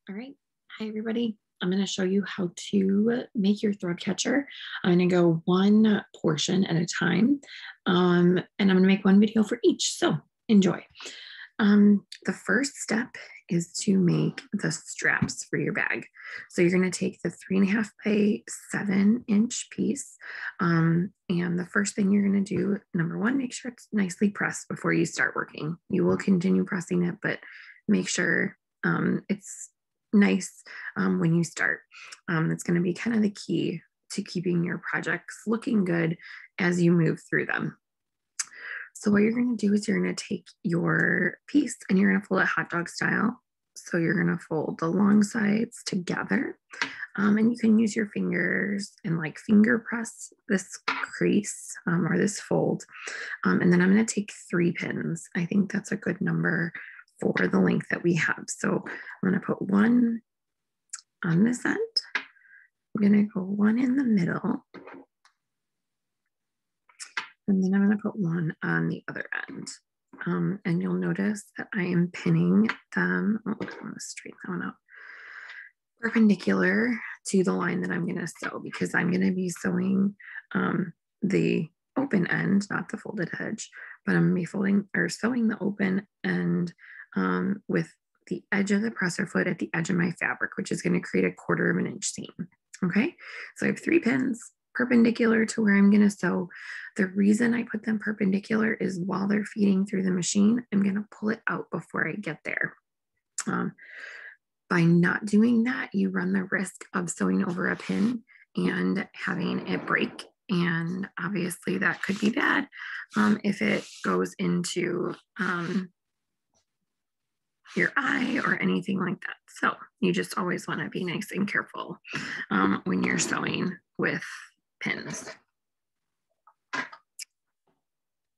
All right. Hi, everybody. I'm going to show you how to make your thread catcher. I'm going to go one portion at a time, and I'm going to make one video for each. So enjoy. The first step is to make the straps for your bag. So you're going to take the 3.5 by 7-inch piece. And the first thing you're going to do, number one, make sure it's nicely pressed before you start working. You will continue pressing it, but make sure it's nice when you start. It's going to be kind of the key to keeping your projects looking good as you move through them. So what you're going to do is you're going to take your piece and you're going to fold it hot dog style. So you're going to fold the long sides together, and you can use your fingers and like finger press this crease or this fold. And then I'm going to take 3 pins. I think that's a good number for the length that we have. So I'm going to put one on this end. I'm going to go one in the middle. And then I'm going to put one on the other end. And you'll notice that I am pinning them. Oh, I want to straighten that one out. Perpendicular to the line that I'm going to sew, because I'm going to be sewing the open end, not the folded edge, but I'm going to be sewing the open end with the edge of the presser foot at the edge of my fabric, which is going to create a 1/4 of an inch seam. Okay, so I have 3 pins perpendicular to where I'm going to sew. The reason I put them perpendicular is while they're feeding through the machine, I'm going to pull it out before I get there. By not doing that, you run the risk of sewing over a pin and having it break. And obviously that could be bad if it goes into your eye or anything like that. So you just always want to be nice and careful when you're sewing with pins.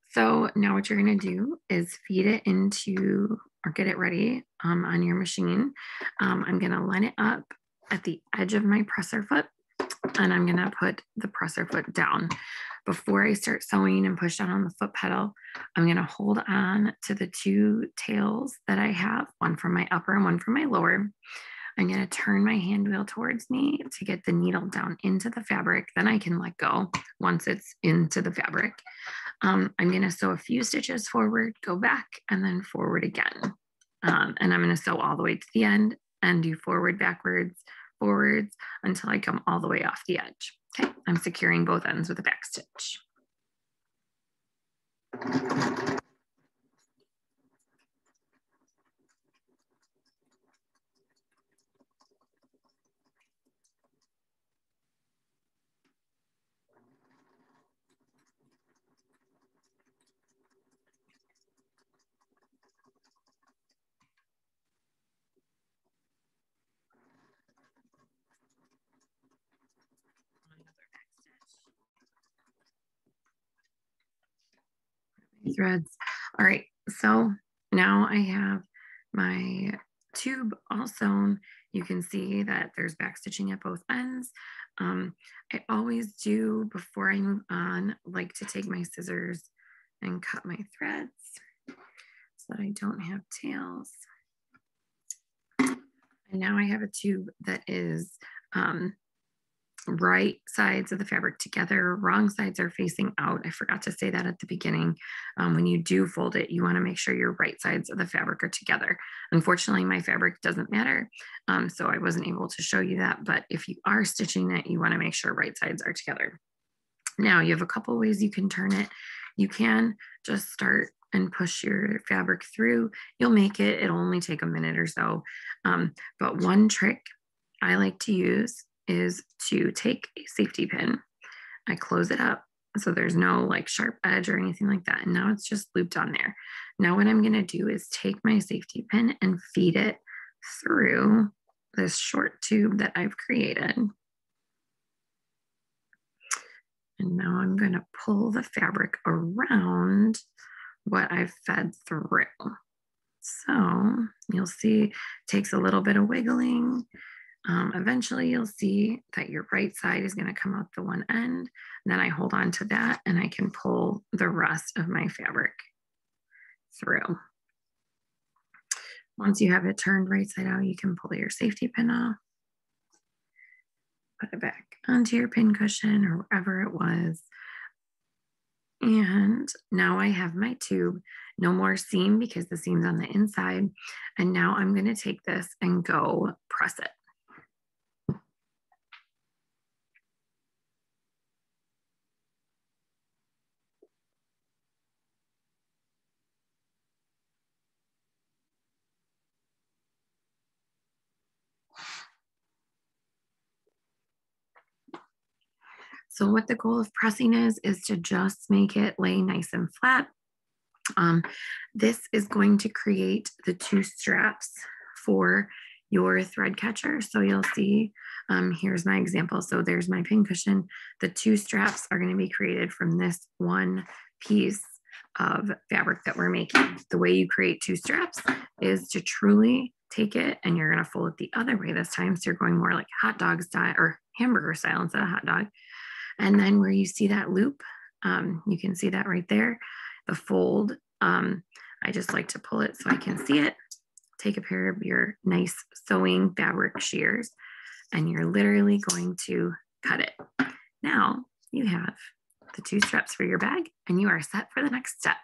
So now what you're going to do is feed it into, or get it ready on your machine. I'm going to line it up at the edge of my presser foot, and I'm going to put the presser foot down. Before I start sewing and push down on the foot pedal, I'm going to hold on to the 2 tails that I have, one from my upper and one from my lower. I'm going to turn my hand wheel towards me to get the needle down into the fabric. Then I can let go once it's into the fabric. I'm going to sew a few stitches forward, go back, and then forward again. And I'm going to sew all the way to the end and do forward, backwards, forwards until I come all the way off the edge. Okay, I'm securing both ends with a back stitch. Threads. All right, so now I have my tube all sewn. You can see that there's back stitching at both ends. I always do, before I move on, like to take my scissors and cut my threads so that I don't have tails. And now I have a tube that is right sides of the fabric together, wrong sides are facing out. I forgot to say that at the beginning. When you do fold it, you want to make sure your right sides of the fabric are together. Unfortunately, my fabric doesn't matter, so I wasn't able to show you that, but if you are stitching it, you want to make sure right sides are together. Now you have a couple ways you can turn it. You can just start and push your fabric through. You'll make it, it'll only take a minute or so. But one trick I like to use is to take a safety pin. I close it up so there's no like sharp edge or anything like that. And now it's just looped on there. Now what I'm going to do is take my safety pin and feed it through this short tube that I've created. And now I'm going to pull the fabric around what I've fed through. So you'll see it takes a little bit of wiggling. Eventually you'll see that your right side is going to come out the one end. And then I hold on to that and I can pull the rest of my fabric through. Once you have it turned right side out, you can pull your safety pin off, put it back onto your pin cushion or wherever it was. And now I have my tube, no more seam because the seam's on the inside. And now I'm going to take this and go press it. So what the goal of pressing is to just make it lay nice and flat. This is going to create the two straps for your thread catcher. So you'll see, here's my example. So there's my pin cushion. The two straps are going to be created from this one piece of fabric that we're making. The way you create two straps is to truly take it and you're going to fold it the other way this time. So you're going more like hot dog style or hamburger style instead of hot dog. And then where you see that loop, you can see that right there, the fold. I just like to pull it so I can see it. Take a pair of your nice sewing fabric shears, and you're literally going to cut it. Now you have the two straps for your bag, and you are set for the next step.